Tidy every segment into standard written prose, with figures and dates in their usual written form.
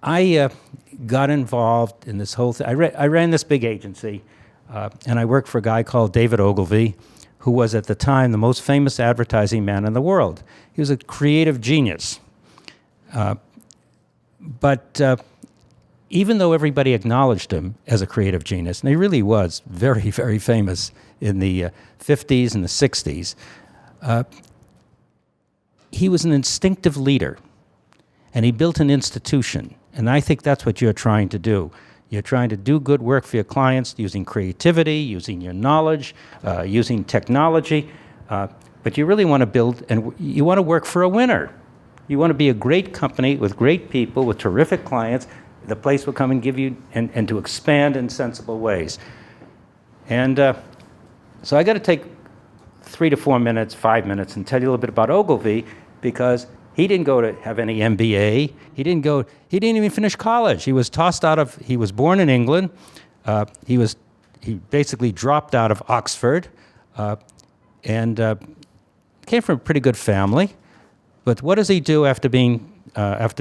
I got involved in this whole thing. I ran this big agency, and I worked for a guy called David Ogilvy, who was at the time the most famous advertising man in the world. He was a creative genius. But even though everybody acknowledged him as a creative genius, and he really was very, very famous in the 50s and the 60s, he was an instinctive leader, and he built an institution. And I think that's what you're trying to do. You're trying to do good work for your clients using creativity, using your knowledge, using technology. But you really want to build, and you want to work for a winner. You want to be a great company with great people, with terrific clients. The place will come and give you, and to expand in sensible ways. And so I got to take 3 to 4 minutes, 5 minutes, and tell you a little bit about Ogilvy, because he didn't go to have any MBA. He didn't even finish college. He was born in England. He basically dropped out of Oxford, and came from a pretty good family. But what does he do after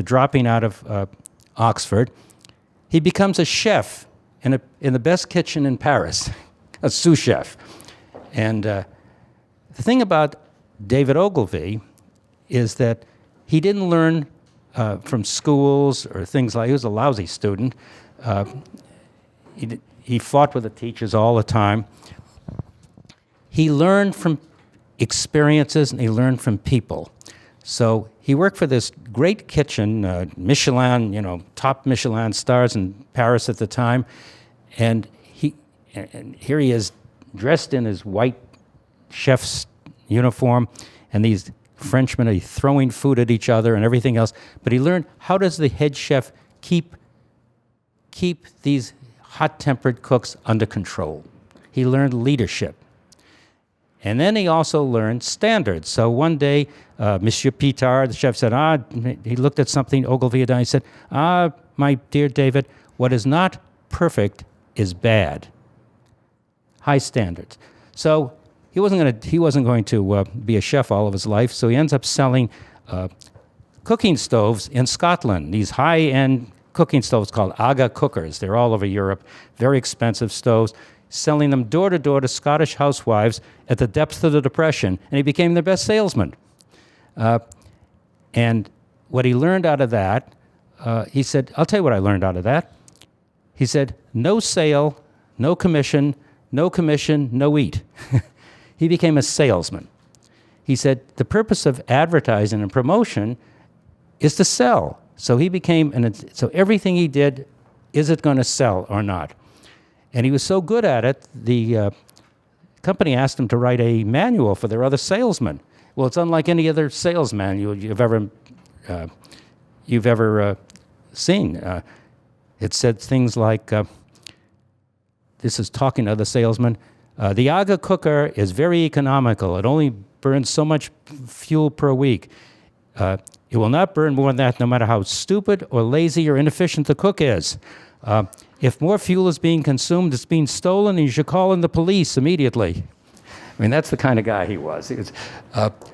dropping out of Oxford? He becomes a chef in the best kitchen in Paris, a sous chef. And the thing about David Ogilvy is that he didn't learn from schools or things like. He was a lousy student. He fought with the teachers all the time. He learned from experiences and he learned from people. So he worked for this great kitchen, Michelin, top Michelin stars in Paris at the time, and here he is dressed in his white chef's uniform, and these Frenchmen are throwing food at each other and everything else. But he learned, how does the head chef keep these hot-tempered cooks under control? He learned leadership. And then he also learned standards. So one day, Monsieur Pitard, the chef, said, he looked at something Ogilvy had done. He said, my dear David, what is not perfect is bad. High standards. So he wasn't going to be a chef all of his life, so he ends up selling cooking stoves in Scotland, these high-end cooking stoves called Aga cookers. They're all over Europe, very expensive stoves, selling them door to door to Scottish housewives at the depths of the Depression, and he became their best salesman. And what he learned out of that, he said, I'll tell you what I learned out of that. He said, no sale, no commission, no eat. He became a salesman. He said, the purpose of advertising and promotion is to sell. So so everything he did, is it going to sell or not? And he was so good at it, the company asked him to write a manual for their other salesmen. Well, it's unlike any other sales manual you've ever seen. It said things like, this is talking to other salesmen, the Aga cooker is very economical. It only burns so much fuel per week. It will not burn more than that, no matter how stupid or lazy or inefficient the cook is. If more fuel is being consumed, it's being stolen, and you should call in the police immediately. I mean, that's the kind of guy he was.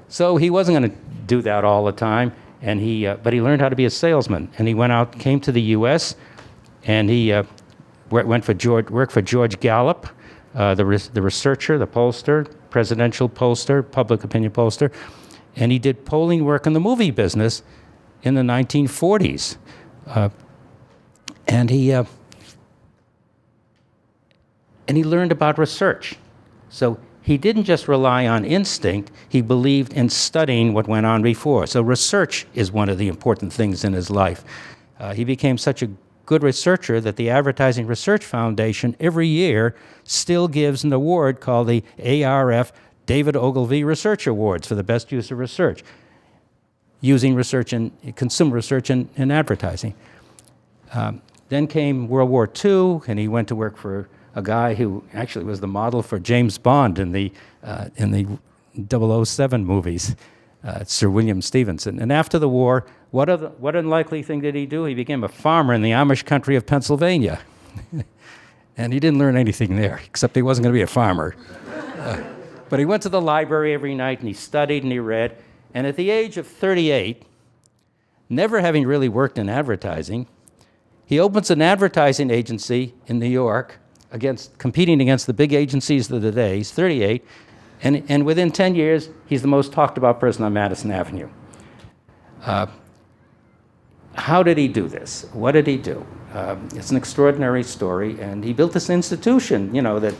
So he wasn't going to do that all the time, but he learned how to be a salesman. And he came to the U.S., and he worked for George Gallup, the researcher, the pollster, presidential pollster, public opinion pollster, and he did polling work in the movie business in the 1940s. And he learned about research. So he didn't just rely on instinct, he believed in studying what went on before. So research is one of the important things in his life. He became such a good researcher that the Advertising Research Foundation every year still gives an award called the ARF David Ogilvy Research Awards for the best use of research, using research in consumer research in advertising. Then came World War II, and he went to work for a guy who actually was the model for James Bond in the 007 movies, Sir William Stevenson. And after the war, what unlikely thing did he do? He became a farmer in the Amish country of Pennsylvania. And he didn't learn anything there, except he wasn't going to be a farmer. But he went to the library every night, and he studied and he read. And at the age of 38, never having really worked in advertising, He opens an advertising agency in New York, competing against the big agencies of the day. He's 38, and within 10 years, he's the most talked about person on Madison Avenue. How did he do this? What did he do? It's an extraordinary story, and he built this institution, that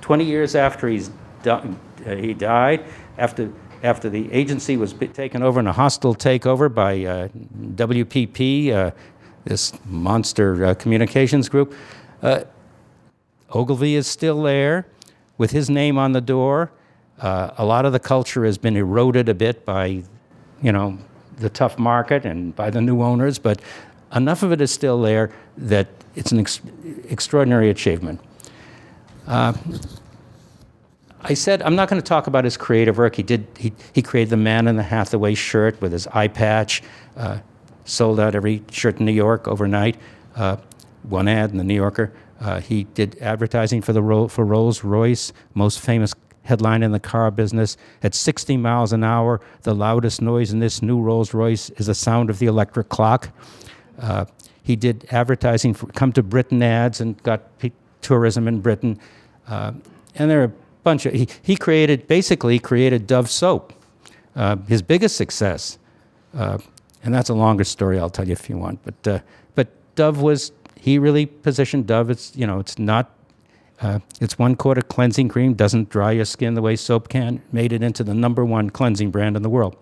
20 years after he died, after the agency was taken over in a hostile takeover by WPP, this monster communications group. Ogilvy is still there with his name on the door. A lot of the culture has been eroded a bit by, the tough market and by the new owners, but enough of it is still there that it's an extraordinary achievement. I said I'm not going to talk about his creative work. He created the Man in the Hathaway shirt with his eye patch, sold out every shirt in New York overnight. One ad in the New Yorker. He did advertising for Rolls-Royce, most famous headline in the car business. At 60 miles an hour, the loudest noise in this new Rolls-Royce is the sound of the electric clock. He did advertising for Come to Britain ads and got tourism in Britain. And there are a bunch of, he basically created Dove soap, his biggest success. And that's a longer story, I'll tell you if you want. But Dove he really positioned Dove, it's one quarter cleansing cream, doesn't dry your skin the way soap can, made it into the #1 cleansing brand in the world.